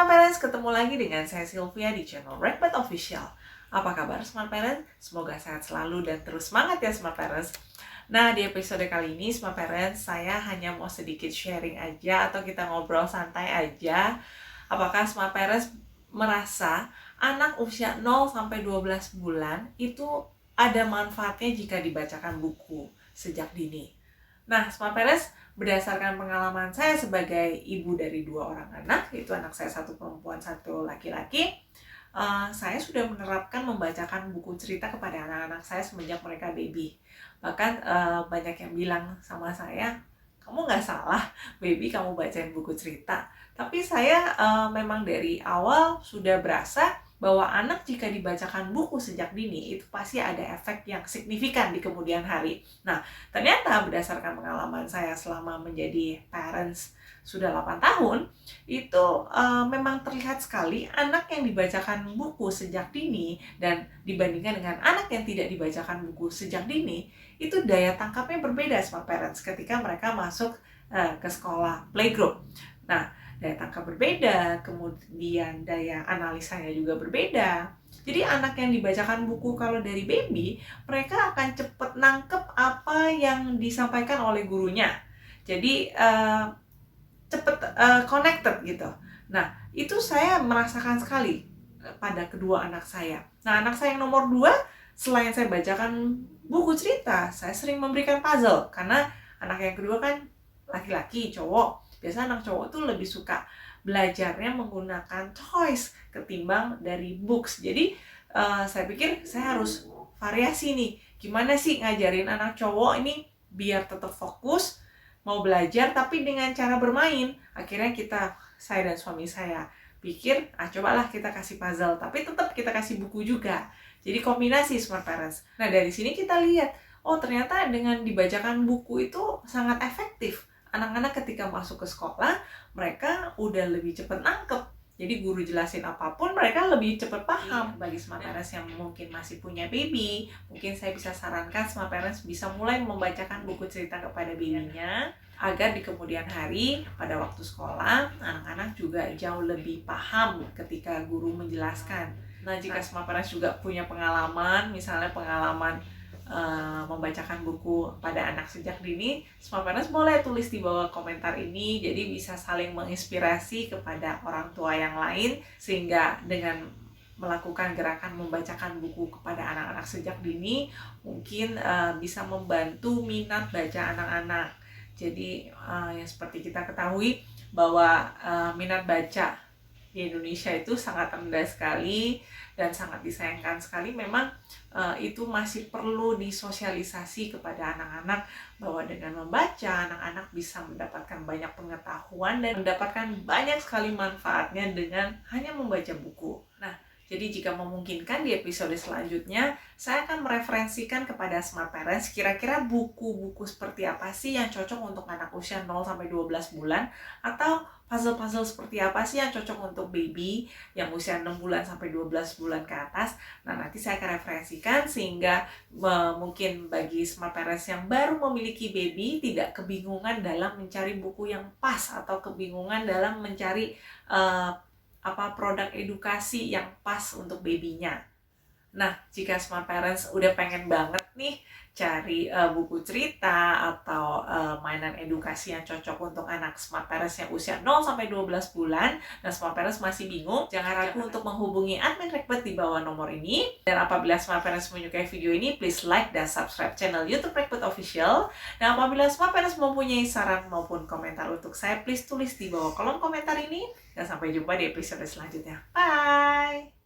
Smart Parents, ketemu lagi dengan saya Sylvia di channel Rekbet Official. Apa kabar Smart Parents? Semoga sehat selalu dan terus semangat ya Smart Parents. Nah, di episode kali ini Smart Parents, saya hanya mau sedikit sharing aja atau kita ngobrol santai aja. Apakah Smart Parents merasa anak usia 0 sampai 12 bulan itu ada manfaatnya jika dibacakan buku sejak dini? Nah, Smart Parents, berdasarkan pengalaman saya sebagai ibu dari 2 orang anak, yaitu anak saya 1 perempuan, 1 laki-laki, saya sudah menerapkan membacakan buku cerita kepada anak-anak saya semenjak mereka baby. Bahkan banyak yang bilang sama saya, kamu nggak salah, baby kamu bacain buku cerita. Tapi saya memang dari awal sudah berasa bahwa anak jika dibacakan buku sejak dini itu pasti ada efek yang signifikan di kemudian hari. Nah, ternyata berdasarkan pengalaman saya selama menjadi parents sudah 8 tahun, itu memang terlihat sekali anak yang dibacakan buku sejak dini dan dibandingkan dengan anak yang tidak dibacakan buku sejak dini, itu daya tangkapnya berbeda sama parents ketika mereka masuk ke sekolah playgroup. Nah, daya tangkap berbeda, kemudian daya analisanya juga berbeda. Jadi anak yang dibacakan buku kalau dari baby, mereka akan cepat nangkep apa yang disampaikan oleh gurunya. Jadi cepat connected gitu. Nah, itu saya merasakan sekali pada kedua anak saya. Nah, anak saya yang nomor 2, selain saya bacakan buku cerita, saya sering memberikan puzzle. Karena anak yang kedua kan laki-laki, cowok. Biasanya anak cowok tuh lebih suka belajarnya menggunakan toys ketimbang dari books. Jadi saya pikir saya harus variasi nih. Gimana sih ngajarin anak cowok ini biar tetap fokus, mau belajar tapi dengan cara bermain. Akhirnya saya dan suami saya pikir, cobalah kita kasih puzzle, tapi tetap kita kasih buku juga. Jadi kombinasi Smart Parents. Nah, dari sini kita lihat, oh ternyata dengan dibacakan buku itu sangat efektif. Anak-anak ketika masuk ke sekolah, mereka udah lebih cepat nangkep. Jadi guru jelasin apapun, mereka lebih cepat paham. Bagi Smart Parents yang mungkin masih punya baby, mungkin saya bisa sarankan Smart Parents bisa mulai membacakan buku cerita kepada babynya, agar di kemudian hari, pada waktu sekolah, anak-anak juga jauh lebih paham ketika guru menjelaskan. Nah, jika Smart Parents juga punya pengalaman, misalnya pengalaman membacakan buku pada anak sejak dini, Smart Parents boleh tulis di bawah komentar ini, jadi bisa saling menginspirasi kepada orang tua yang lain, sehingga dengan melakukan gerakan membacakan buku kepada anak-anak sejak dini mungkin bisa membantu minat baca anak-anak. Jadi yang seperti kita ketahui bahwa minat baca di Indonesia itu sangat rendah sekali dan sangat disayangkan sekali. Memang itu masih perlu disosialisasi kepada anak-anak bahwa dengan membaca, anak-anak bisa mendapatkan banyak pengetahuan dan mendapatkan banyak sekali manfaatnya dengan hanya membaca buku. Nah, jadi jika memungkinkan di episode selanjutnya, saya akan mereferensikan kepada Smart Parents kira-kira buku-buku seperti apa sih yang cocok untuk anak usia 0 sampai 12 bulan, atau puzzle-puzzle seperti apa sih yang cocok untuk baby yang usia 6 bulan sampai 12 bulan ke atas. Nah, nanti saya akan referensikan sehingga mungkin bagi Smart Parents yang baru memiliki baby tidak kebingungan dalam mencari buku yang pas atau kebingungan dalam mencari produk edukasi yang pas untuk babynya. Nah, jika Smart Parents udah pengen banget nih cari buku cerita atau mainan edukasi yang cocok untuk anak Smart Parents yang usia 0 sampai 12 bulan, dan Smart Parents masih bingung, jangan ragu untuk menghubungi admin Rekbet di bawah nomor ini. Dan apabila Smart Parents menyukai video ini, please like dan subscribe channel YouTube Rekbet Official. Dan apabila Smart Parents mempunyai saran maupun komentar untuk saya, please tulis di bawah kolom komentar ini. Dan sampai jumpa di episode selanjutnya. Bye!